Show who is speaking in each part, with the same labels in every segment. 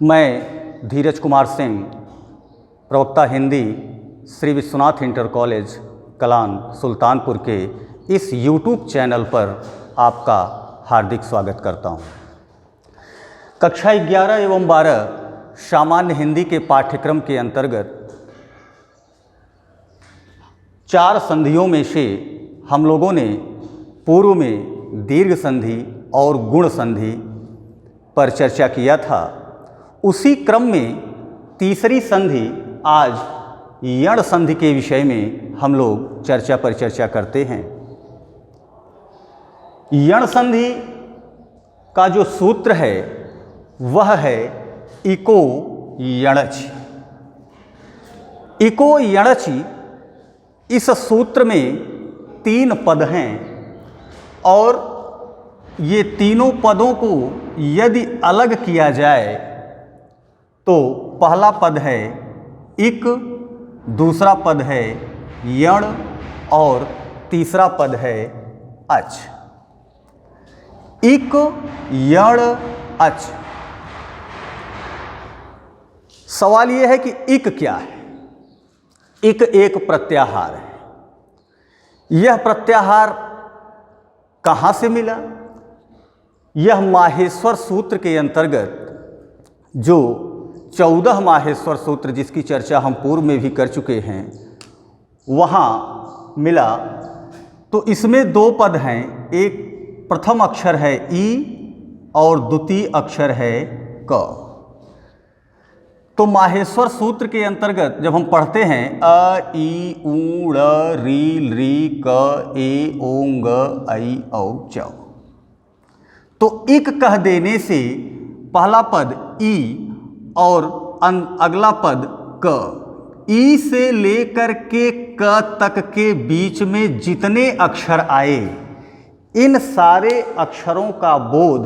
Speaker 1: मैं धीरज कुमार सिंह, प्रवक्ता Hindi, Shri Vishwanath inter college Kalan Sultanpur के इस यूट्यूब चैनल पर आपका हार्दिक स्वागत करता हूं। कक्षा 11 एवं 12 सामान्य हिंदी के पाठ्यक्रम के अंतर्गत 4 संधियों में से हम लोगों ने पूर्व में दीर्घ संधि और गुण संधि पर चर्चा किया था। उसी क्रम में तीसरी संधि आज यण संधि के विषय में हम लोग चर्चा करते हैं। यण संधि का जो सूत्र है वह है इको यणचि। इको यणचि, इस सूत्र में 3 पद हैं और ये तीनों पदों को यदि अलग किया जाए तो पहला पद है इक, दूसरा पद है यण और तीसरा पद है अच। इक यण अच। सवाल यह है कि इक क्या है। इक एक प्रत्याहार है। यह प्रत्याहार कहाँ से मिला? यह माहेश्वर सूत्र के अंतर्गत, जो 14 माहेश्वर सूत्र जिसकी चर्चा हम पूर्व में भी कर चुके हैं, वहाँ मिला। तो इसमें 2 पद हैं। एक प्रथम अक्षर है ई और द्वितीय अक्षर है क। तो माहेश्वर सूत्र के अंतर्गत जब हम पढ़ते हैं अ ई उ ड़ री री क ए ओं ग आई औ च, तो इक कह देने से पहला पद ई और अगला पद क, ई से लेकर के क तक के बीच में जितने अक्षर आए, इन सारे अक्षरों का बोध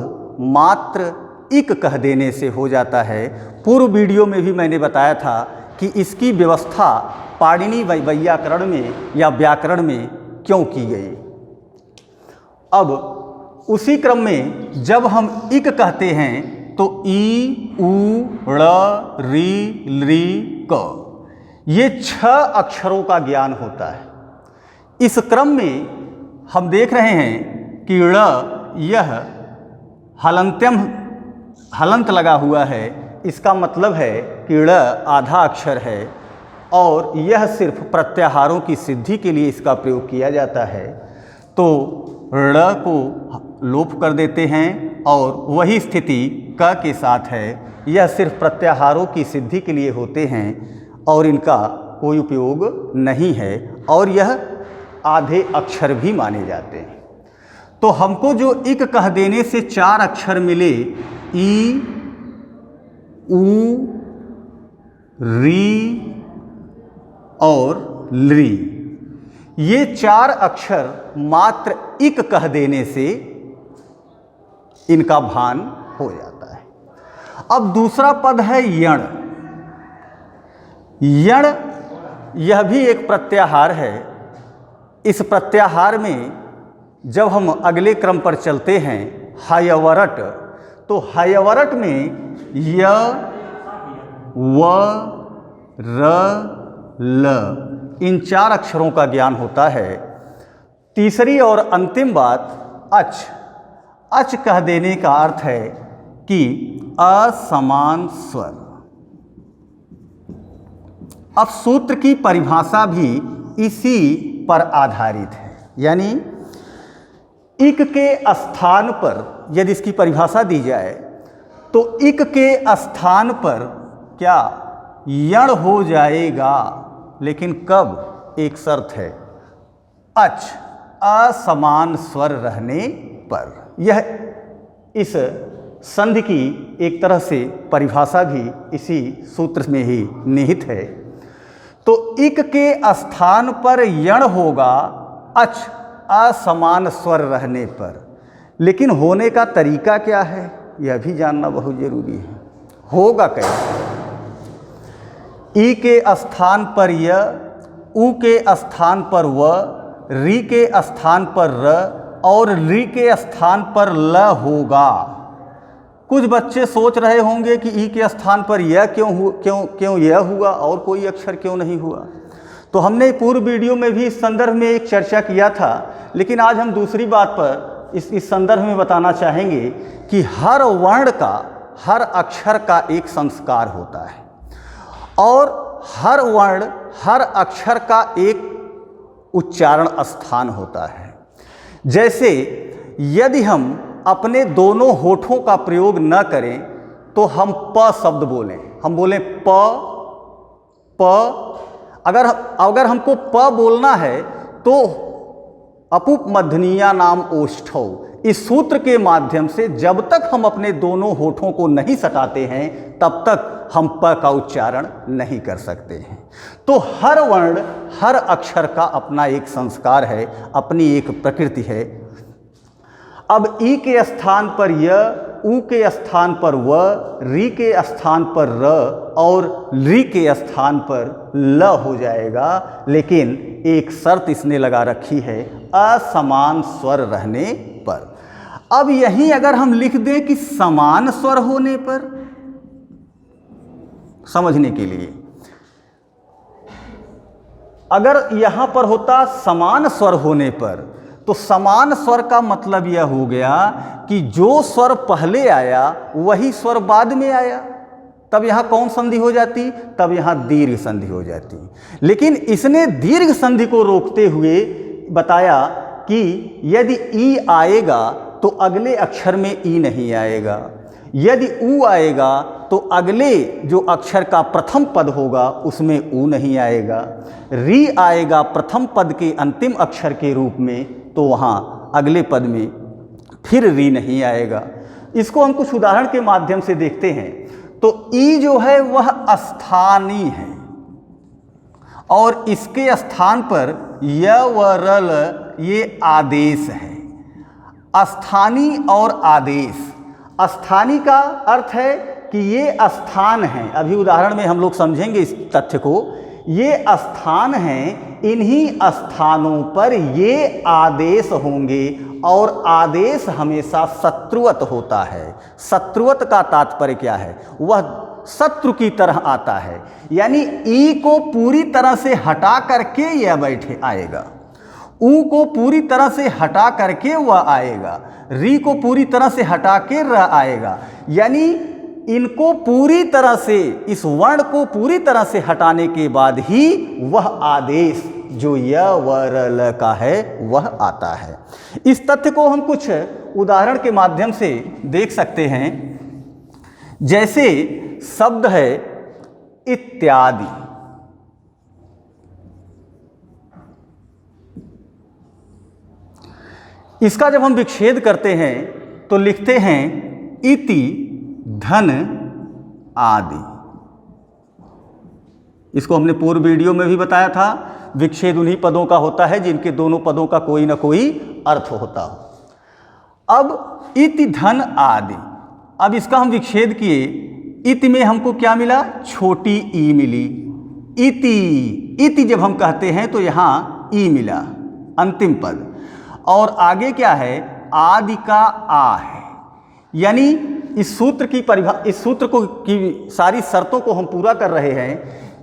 Speaker 1: मात्र इक कह देने से हो जाता है। पूर्व वीडियो में भी मैंने बताया था कि इसकी व्यवस्था पाणिनि वैयाकरण में या व्याकरण में क्यों की गई। अब उसी क्रम में जब हम इक कहते हैं तो ई उ ड़ री ली क, ये 6 अक्षरों का ज्ञान होता है। इस क्रम में हम देख रहे हैं कि ड़, यह हलंत लगा हुआ है। इसका मतलब है कि ड़ आधा अक्षर है और यह सिर्फ प्रत्याहारों की सिद्धि के लिए इसका प्रयोग किया जाता है। तो ड़ को लोप कर देते हैं और वही स्थिति क के साथ है। यह सिर्फ प्रत्याहारों की सिद्धि के लिए होते हैं और इनका कोई उपयोग नहीं है और यह आधे अक्षर भी माने जाते हैं। तो हमको जो इक कह देने से 4 अक्षर मिले, ई उ री और ली, ये 4 अक्षर मात्र इक कह देने से इनका भान हो जाता है। अब दूसरा पद है यण। यण, यह भी एक प्रत्याहार है। इस प्रत्याहार में जब हम अगले क्रम पर चलते हैं हयवरट, तो हयवरट में य व र ल, इन 4 अक्षरों का ज्ञान होता है। तीसरी और अंतिम बात अच। अच कह देने का अर्थ है कि असमान स्वर। अब सूत्र की परिभाषा भी इसी पर आधारित है। यानी इक के स्थान पर यदि इसकी परिभाषा दी जाए तो इक के स्थान पर क्या यण हो जाएगा, लेकिन कब? एक शर्त है, अच असमान स्वर रहने पर। यह इस संधि की एक तरह से परिभाषा भी इसी सूत्र में ही निहित है। तो इक के स्थान पर यण होगा अच असमान स्वर रहने पर। लेकिन होने का तरीका क्या है, यह भी जानना बहुत जरूरी है। होगा कैसे? ई के स्थान पर य, उ के स्थान पर व, री के स्थान पर र और री के स्थान पर ल होगा। कुछ बच्चे सोच रहे होंगे कि ई के स्थान पर यह क्यों यह हुआ और कोई अक्षर क्यों नहीं हुआ। तो हमने पूर्व वीडियो में भी इस संदर्भ में एक चर्चा किया था, लेकिन आज हम दूसरी बात पर इस संदर्भ में बताना चाहेंगे कि हर वर्ण का, हर अक्षर का एक संस्कार होता है और हर वर्ण, हर अक्षर का एक उच्चारण स्थान होता है। जैसे यदि हम अपने दोनों होठों का प्रयोग न करें तो हम प शब्द बोलें, हम बोलें प। अगर हमको प बोलना है तो अपुप मध्यनीया नाम ओष्ठौ, इस सूत्र के माध्यम से जब तक हम अपने दोनों होठों को नहीं सटाते हैं तब तक हम प का उच्चारण नहीं कर सकते हैं। तो हर वर्ण, हर अक्षर का अपना एक संस्कार है, अपनी एक प्रकृति है। अब ई के स्थान पर य, ऊ के स्थान पर व, री के स्थान पर र और री के स्थान पर ल हो जाएगा, लेकिन एक शर्त इसने लगा रखी है, असमान स्वर रहने पर। अब यहीं अगर हम लिख दें कि समान स्वर होने पर, समझने के लिए, अगर यहां पर होता समान स्वर होने पर, तो समान स्वर का मतलब यह हो गया कि जो स्वर पहले आया वही स्वर बाद में आया, तब यहां कौन संधि हो जाती? तब यहां दीर्घ संधि हो जाती। लेकिन इसने दीर्घ संधि को रोकते हुए बताया कि यदि ई आएगा तो अगले अक्षर में ई नहीं आएगा, यदि ऊ आएगा तो अगले जो अक्षर का प्रथम पद होगा उसमें ऊ नहीं आएगा, री आएगा प्रथम पद के अंतिम अक्षर के रूप में तो वहाँ अगले पद में फिर री नहीं आएगा। इसको हम कुछ उदाहरण के माध्यम से देखते हैं। तो ई जो है वह स्थानीय है और इसके स्थान पर य व रल ये आदेश है। स्थानीय और आदेश, स्थानीय का अर्थ है कि ये स्थान है, अभी उदाहरण में हम लोग समझेंगे इस तथ्य को। ये स्थान हैं, इन्हीं स्थानों पर ये आदेश होंगे और आदेश हमेशा शत्रुवत होता है। शत्रुवत का तात्पर्य क्या है? वह शत्रु की तरह आता है, यानी ई को पूरी तरह से हटा करके यह बैठे आएगा, ऊ को पूरी तरह से हटा करके वह आएगा, री को पूरी तरह से हटा के र आएगा। यानी इनको पूरी तरह से, इस वर्ण को पूरी तरह से हटाने के बाद ही वह आदेश जो य व र ल का है वह आता है। इस तथ्य को हम कुछ उदाहरण के माध्यम से देख सकते हैं। जैसे शब्द है इत्यादि, इसका जब हम विच्छेद करते हैं तो लिखते हैं इति धन आदि। इसको हमने पूर्व वीडियो में भी बताया था, विच्छेद उन्हीं पदों का होता है जिनके दोनों पदों का कोई ना कोई अर्थ होता हो। अब इति धन आदि, अब इसका हम विच्छेद किए, इति में हमको क्या मिला? छोटी ई मिली। इति जब हम कहते हैं तो यहाँ ई मिला अंतिम पद, और आगे क्या है? आदि का आ है। यानी इस सूत्र की इस सूत्र को की सारी शर्तों को हम पूरा कर रहे हैं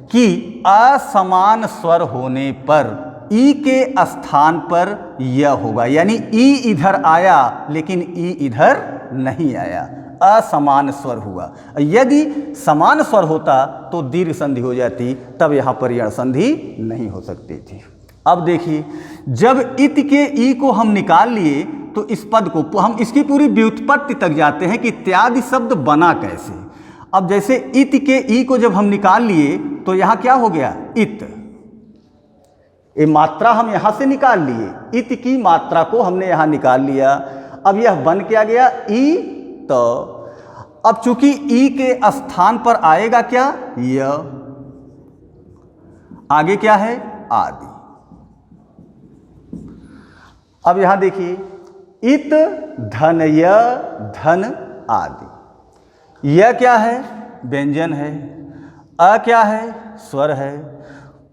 Speaker 1: कि असमान स्वर होने पर ई के स्थान पर य होगा, यानी ई इधर आया लेकिन ई इधर नहीं आया, असमान स्वर हुआ। यदि समान स्वर होता तो दीर्घ संधि हो जाती, तब यहाँ पर यण संधि नहीं हो सकती थी। अब देखिए, जब इत के ई को हम निकाल लिए तो इस पद को हम इसकी पूरी व्युत्पत्ति तक जाते हैं कि इत्यादि शब्द बना कैसे। अब जैसे इत के ई को जब हम निकाल लिए तो यहाँ क्या हो गया? इत, ये मात्रा हम यहाँ से निकाल लिए, इत की मात्रा को हमने यहाँ निकाल लिया। अब यह बन क्या गया? ई। तो अब चूंकि ई के स्थान पर आएगा क्या? य। आगे क्या है? आदि। अब यहां देखिए, इत धन य धन आदि। यह क्या है? व्यंजन है। अ क्या है? स्वर है।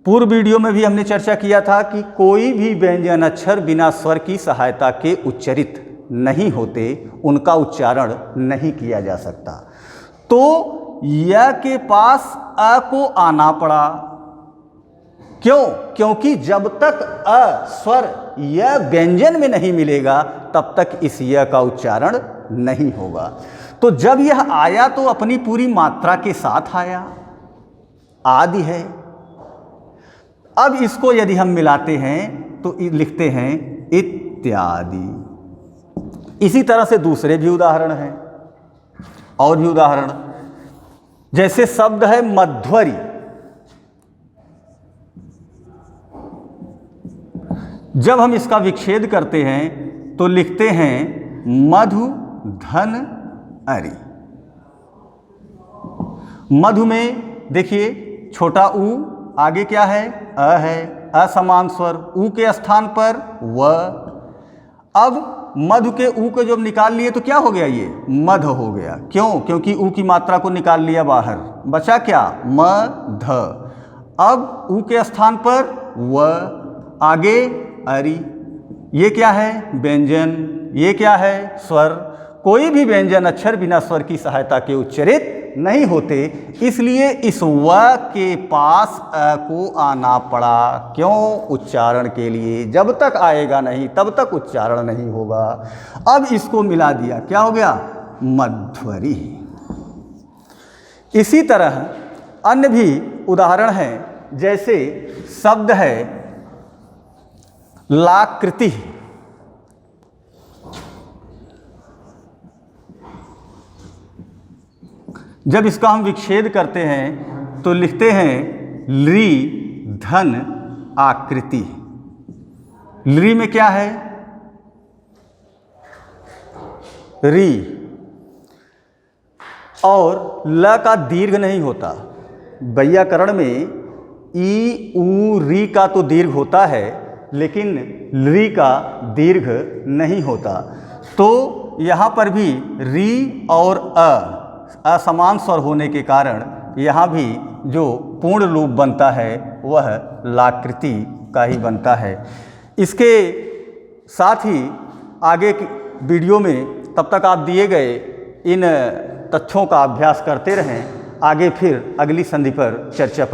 Speaker 1: पूर्व वीडियो में भी हमने चर्चा किया था कि कोई भी व्यंजन अक्षर बिना स्वर की सहायता के उच्चरित नहीं होते उनका उच्चारण नहीं किया जा सकता। तो य के पास अ को आना पड़ा। क्यों? क्योंकि जब तक अ स्वर य व्यंजन में नहीं मिलेगा तब तक इस य का उच्चारण नहीं होगा। तो जब यह आया तो अपनी पूरी मात्रा के साथ आया, आदि है। अब इसको यदि हम मिलाते हैं तो लिखते हैं इत्यादि। इसी तरह से दूसरे भी उदाहरण हैं, और भी उदाहरण, जैसे शब्द है मध्वरी। जब हम इसका विच्छेद करते हैं तो लिखते हैं मधु धन अरि। मधु में देखिए छोटा ऊ, आगे क्या है? अ है, असमान स्वर, ऊ के स्थान पर व। अब मधु के ऊ को जब निकाल लिए तो क्या हो गया? ये मध हो गया। क्यों? क्योंकि ऊ की मात्रा को निकाल लिया बाहर, बचा क्या? म ध। अब ऊ के स्थान पर व, आगे अरि। ये क्या है? व्यंजन। ये क्या है? स्वर। कोई भी व्यंजन अक्षर बिना स्वर की सहायता के उच्चरित नहीं होते, इसलिए इस व के पास अ को आना पड़ा। क्यों? उच्चारण के लिए। जब तक आएगा नहीं तब तक उच्चारण नहीं होगा। अब इसको मिला दिया, क्या हो गया? मध्वरी। इसी तरह अन्य भी उदाहरण हैं, जैसे शब्द है लाकृति। जब इसका हम विच्छेद करते हैं तो लिखते हैं लृ धन आकृति। लृ में क्या है? री, और ल का दीर्घ नहीं होता। वैयाकरण में ई ऊ री का तो दीर्घ होता है, लेकिन लृ का दीर्घ नहीं होता। तो यहाँ पर भी री और असमान स्वर होने के कारण यहाँ भी जो पूर्ण रूप बनता है वह लाकृति का ही बनता है। इसके साथ ही आगे की वीडियो में तब तक आप दिए गए इन तथ्यों का अभ्यास करते रहें। आगे फिर अगली संधि पर चर्चा